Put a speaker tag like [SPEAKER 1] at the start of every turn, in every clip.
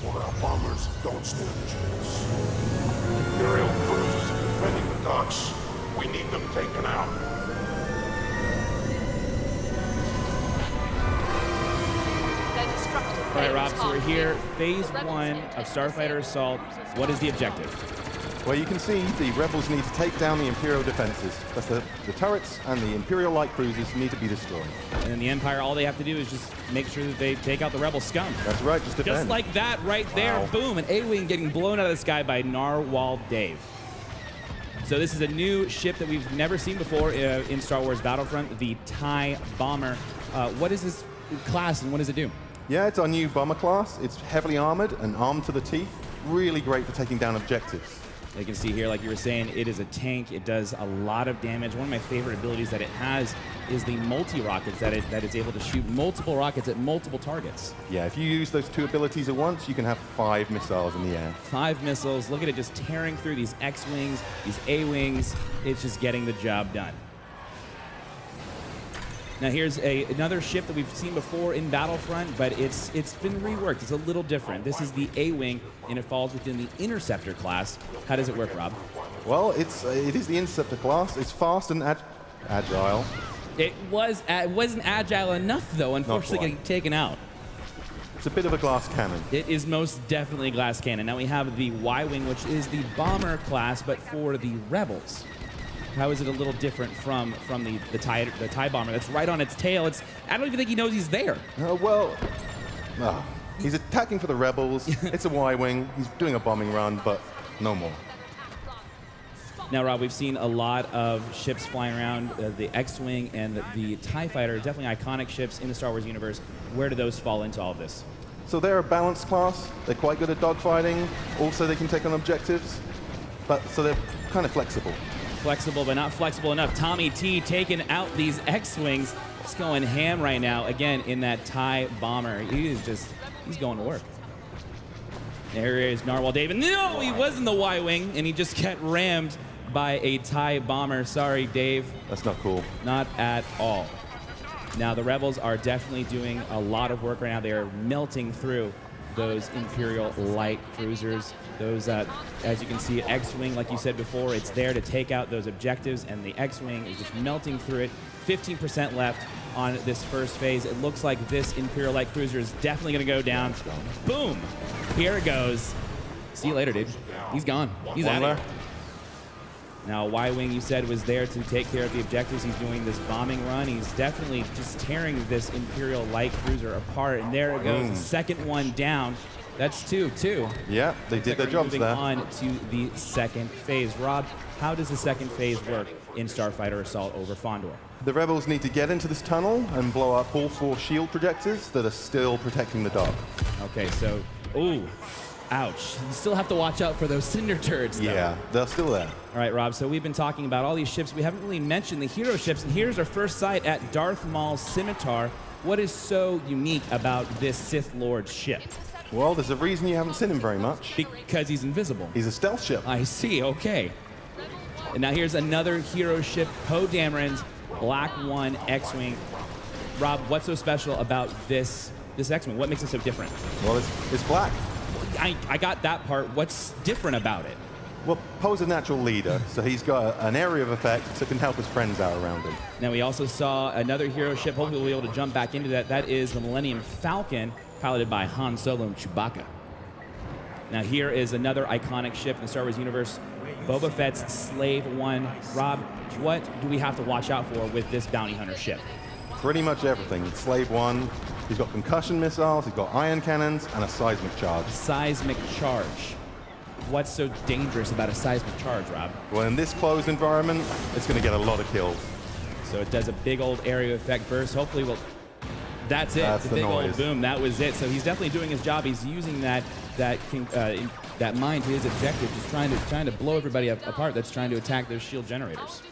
[SPEAKER 1] or our bombers don't stand a chance. Imperial cruisers defending the docks. We need them taken out.
[SPEAKER 2] All right, Rob, so we're here, phase 1 of Starfighter Assault. What is the objective?
[SPEAKER 3] Well, you can see the rebels need to take down the Imperial defenses. That's the turrets and the Imperial light cruisers need to be destroyed.
[SPEAKER 2] And then the Empire, all they have to do is just make sure that they take out the rebel scum.
[SPEAKER 3] That's right, just defend.
[SPEAKER 2] Just like that right there,
[SPEAKER 3] Wow.
[SPEAKER 2] boom, an A-Wing getting blown out of the sky by Narwhal Dave. So this is a new ship that we've never seen before in Star Wars Battlefront, the TIE Bomber. What is this class and what does it do?
[SPEAKER 3] Yeah, it's our new bomber class. It's heavily armored and armed to the teeth. Really great for taking down objectives.
[SPEAKER 2] You can see here, like you were saying, it is a tank. It does a lot of damage. One of my favorite abilities that it has is the multi-rockets, that it's able to shoot multiple rockets at multiple targets.
[SPEAKER 3] Yeah, if you use those 2 abilities at once, you can have 5 missiles in the air.
[SPEAKER 2] 5 missiles. Look at it just tearing through these X-Wings, these A-Wings. It's just getting the job done. Now here's another ship that we've seen before in Battlefront, but it's been reworked. It's a little different. This is the A-Wing, and it falls within the Interceptor class. How does it work, Rob?
[SPEAKER 3] Well, it is the Interceptor class. It's fast and agile.
[SPEAKER 2] It wasn't agile enough, though, unfortunately, getting taken out.
[SPEAKER 3] It's a bit of a glass cannon.
[SPEAKER 2] It is most definitely a glass cannon. Now we have the Y-Wing, which is the bomber class, but for the rebels. How is it a little different from the TIE bomber that's right on its tail? I don't even think he knows he's there.
[SPEAKER 3] He's attacking for the rebels. It's a Y-Wing. He's doing a bombing run, but no more.
[SPEAKER 2] Now, Rob, we've seen a lot of ships flying around. The X-Wing and the TIE Fighter, definitely iconic ships in the Star Wars universe. Where do those fall into all of this?
[SPEAKER 3] So they're a balanced class. They're quite good at dogfighting. Also, they can take on objectives. So they're kind of flexible.
[SPEAKER 2] Flexible, but not flexible enough. Tommy T taking out these X-Wings. He's going ham right now, again, in that TIE bomber. He's going to work. There is Narwhal Dave. No, he was in the Y-Wing, and he just got rammed by a TIE bomber. Sorry, Dave.
[SPEAKER 3] That's not cool.
[SPEAKER 2] Not at all. Now, the Rebels are definitely doing a lot of work right now. They are melting through those Imperial light cruisers. Those, as you can see, X-Wing, like you said before, it's there to take out those objectives, and the X-Wing is just melting through it. 15% left on this first phase. It looks like this Imperial light cruiser is definitely going to go down. Boom! Here it goes. See you later, dude. He's gone. He's out of here. Now, Y-Wing, you said, was there to take care of the objectives. He's doing this bombing run. He's definitely just tearing this Imperial light cruiser apart. And there it goes, the second one down. That's two.
[SPEAKER 3] Yeah, they did their jobs there.
[SPEAKER 2] Moving on to the second phase. Rob, how does the second phase work in Starfighter Assault over Fondor?
[SPEAKER 3] The Rebels need to get into this tunnel and blow up all 4 shield projectors that are still protecting the dock.
[SPEAKER 2] Okay, so, ooh. Ouch. You still have to watch out for those cinder turrets, though.
[SPEAKER 3] Yeah, they're still there.
[SPEAKER 2] All right, Rob, so we've been talking about all these ships. We haven't really mentioned the hero ships, and here's our first sight at Darth Maul's Scimitar. What is so unique about this Sith Lord ship?
[SPEAKER 3] Well, there's a reason you haven't seen him very much.
[SPEAKER 2] Because he's invisible.
[SPEAKER 3] He's a stealth ship.
[SPEAKER 2] I see, okay. And now here's another hero ship, Poe Dameron's Black 1 X-Wing. Rob, what's so special about this X-Wing? What makes it so different?
[SPEAKER 3] Well, it's black.
[SPEAKER 2] I got that part. What's different about it?
[SPEAKER 3] Well, Poe's a natural leader, so he's got an area of effect that can help his friends out around him.
[SPEAKER 2] Now, we also saw another hero ship. Hopefully, we'll be able to jump back into that. That is the Millennium Falcon, piloted by Han Solo and Chewbacca. Now, here is another iconic ship in the Star Wars universe, Boba Fett's Slave 1. Rob, what do we have to watch out for with this bounty hunter ship?
[SPEAKER 3] Pretty much everything. Slave 1, he's got concussion missiles, he's got ion cannons, and a seismic charge.
[SPEAKER 2] Seismic charge. What's so dangerous about a seismic charge, Rob?
[SPEAKER 3] Well, in this closed environment, it's going to get a lot of kills.
[SPEAKER 2] So it does a big old area effect burst. Hopefully, that's it.
[SPEAKER 3] That's
[SPEAKER 2] the
[SPEAKER 3] the
[SPEAKER 2] big
[SPEAKER 3] noise.
[SPEAKER 2] Old boom. That was it. So he's definitely doing his job. He's using that mine to his objective, just trying to blow everybody apart that's trying to attack those shield generators.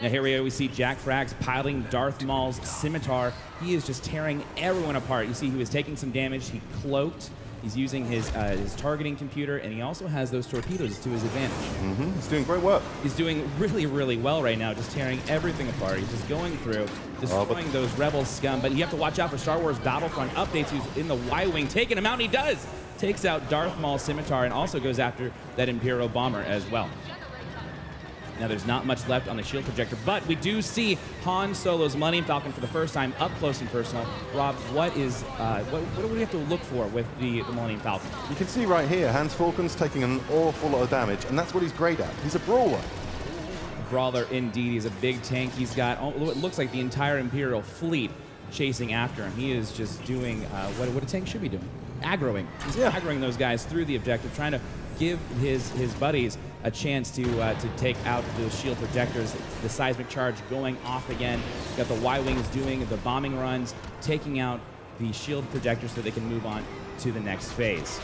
[SPEAKER 2] Now here we see Jack Frags piloting Darth Maul's scimitar. He is just tearing everyone apart. You see he was taking some damage. He cloaked. He's using his targeting computer, and he also has those torpedoes to his advantage.
[SPEAKER 3] He's doing great work.
[SPEAKER 2] He's doing really, really well right now, just tearing everything apart. He's just going through, destroying those rebel scum. But you have to watch out for Star Wars Battlefront updates. He's in the Y-Wing, taking him out, and he does! Takes out Darth Maul's scimitar and also goes after that Imperial bomber as well. Now, there's not much left on the shield projector, but we do see Han Solo's Millennium Falcon for the first time up close and personal. Rob, what do we have to look for with the Millennium Falcon?
[SPEAKER 3] You can see right here, Hans Falcon's taking an awful lot of damage, and that's what he's great at. He's a brawler.
[SPEAKER 2] Brawler indeed. He's a big tank. He's got what looks like the entire Imperial fleet chasing after him. He is just doing what a tank should be doing. Aggroing. He's aggroing those guys through the objective, trying to give his buddies a chance to take out those shield projectors. The seismic charge going off again. Got the Y-Wings doing the bombing runs, taking out the shield projectors so they can move on to the next phase.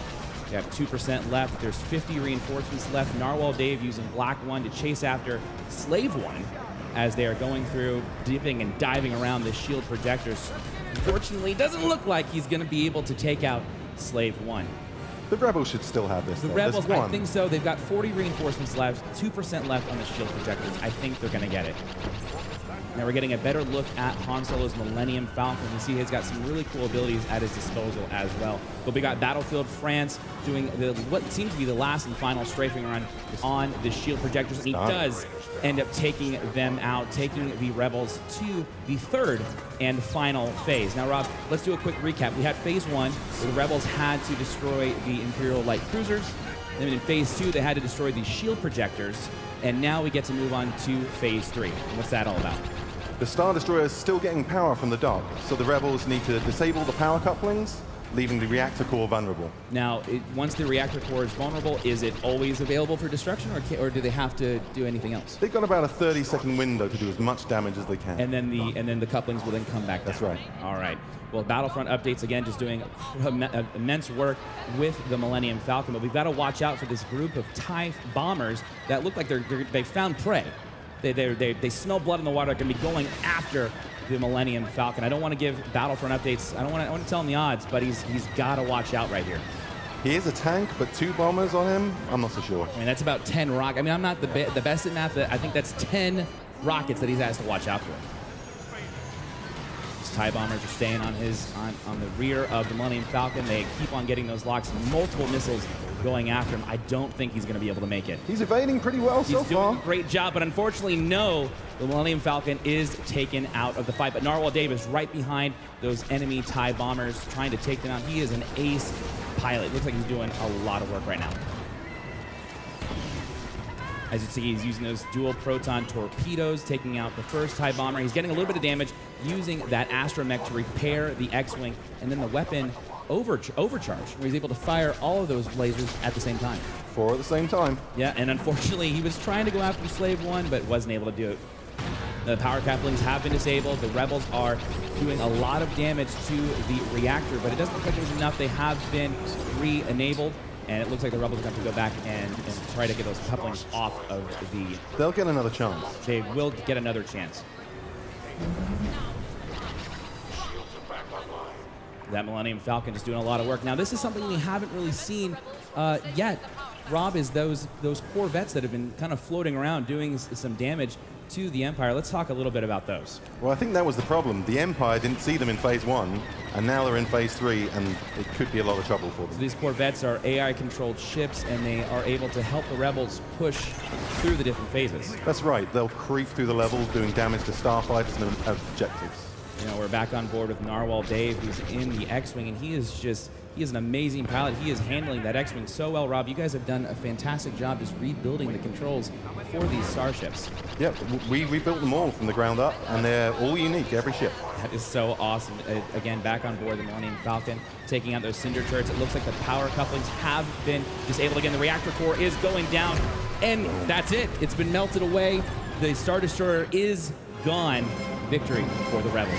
[SPEAKER 2] We have 2% left. There's 50 reinforcements left. Narwhal Dave using Black 1 to chase after Slave 1 as they are going through, dipping and diving around the shield projectors. Unfortunately, it doesn't look like he's going to be able to take out Slave 1.
[SPEAKER 3] The Rebels should still have this.
[SPEAKER 2] The Rebels, I think so. They've got 40 reinforcements left, 2% left on the shield projectors. I think they're going to get it. Now we're getting a better look at Han Solo's Millennium Falcon. You see he's got some really cool abilities at his disposal as well. But we got Battlefield France doing what seems to be the last and final strafing run on the shield projectors. And he does end up taking them out, taking the Rebels to the third and final phase. Now, Rob, let's do a quick recap. We had phase 1, where the Rebels had to destroy the Imperial light cruisers. Then in phase 2, they had to destroy the shield projectors. And now we get to move on to phase 3. What's that all about?
[SPEAKER 3] The Star Destroyer is still getting power from the dock, so the Rebels need to disable the power couplings, leaving the reactor core vulnerable.
[SPEAKER 2] Now, once the reactor core is vulnerable, is it always available for destruction, or do they have to do anything else?
[SPEAKER 3] They've got about a 30-second window to do as much damage as they can.
[SPEAKER 2] And then the couplings will then come back down.
[SPEAKER 3] That's right.
[SPEAKER 2] All right. Well, Battlefront updates, again, just doing immense work with the Millennium Falcon. But we've got to watch out for this group of TIE bombers that look like they found prey. They smell blood in the water. They're going to be going after the Millennium Falcon. I don't want to give Battlefront updates. I want to tell him the odds, but he's got to watch out right here.
[SPEAKER 3] He is a tank, but 2 bombers on him, I'm not so sure.
[SPEAKER 2] I mean, that's about 10 rockets. I mean, I'm not the best at math, but I think that's 10 rockets that he has to watch out for. These TIE bombers are staying on the rear of the Millennium Falcon. They keep on getting those locks. Multiple missiles going after him. I don't think he's going to be able to make it.
[SPEAKER 3] He's evading pretty well so far.
[SPEAKER 2] He's doing a great job, but unfortunately, no, the Millennium Falcon is taken out of the fight. But Narwhal Dave is right behind those enemy TIE bombers, trying to take them out. He is an ace pilot. Looks like he's doing a lot of work right now. As you see, he's using those dual proton torpedoes, taking out the first TIE bomber. He's getting a little bit of damage using that astromech to repair the X-Wing, and then the weapon overcharge, where he's able to fire all of those lasers at the same time.
[SPEAKER 3] 4 at the same time.
[SPEAKER 2] Yeah, and unfortunately, he was trying to go after Slave 1, but wasn't able to do it. The power couplings have been disabled. The Rebels are doing a lot of damage to the reactor, but it doesn't look like there's enough. They have been re-enabled, and it looks like the Rebels have to go back and try to get those couplings off of the...
[SPEAKER 3] They'll get another chance.
[SPEAKER 2] They will get another chance. That Millennium Falcon is doing a lot of work. Now, this is something we haven't really seen yet, Rob, is those Corvettes that have been kind of floating around doing some damage to the Empire. Let's talk a little bit about those.
[SPEAKER 3] Well, I think that was the problem. The Empire didn't see them in phase 1, and now they're in phase 3, and it could be a lot of trouble for them.
[SPEAKER 2] So these Corvettes are AI-controlled ships, and they are able to help the Rebels push through the different phases.
[SPEAKER 3] That's right. They'll creep through the levels, doing damage to starfighters and objectives.
[SPEAKER 2] You know, we're back on board with Narwhal Dave, who's in the X-Wing, and he is an amazing pilot. He is handling that X-Wing so well, Rob. You guys have done a fantastic job just rebuilding the controls for these starships.
[SPEAKER 3] Yep, we rebuilt them all from the ground up, and they're all unique, every ship.
[SPEAKER 2] That is so awesome. Again, back on board the Millennium Falcon, taking out those cinder turrets. It looks like the power couplings have been disabled again. The reactor core is going down, and that's it. It's been melted away. The Star Destroyer is gone. Victory for the Rebels.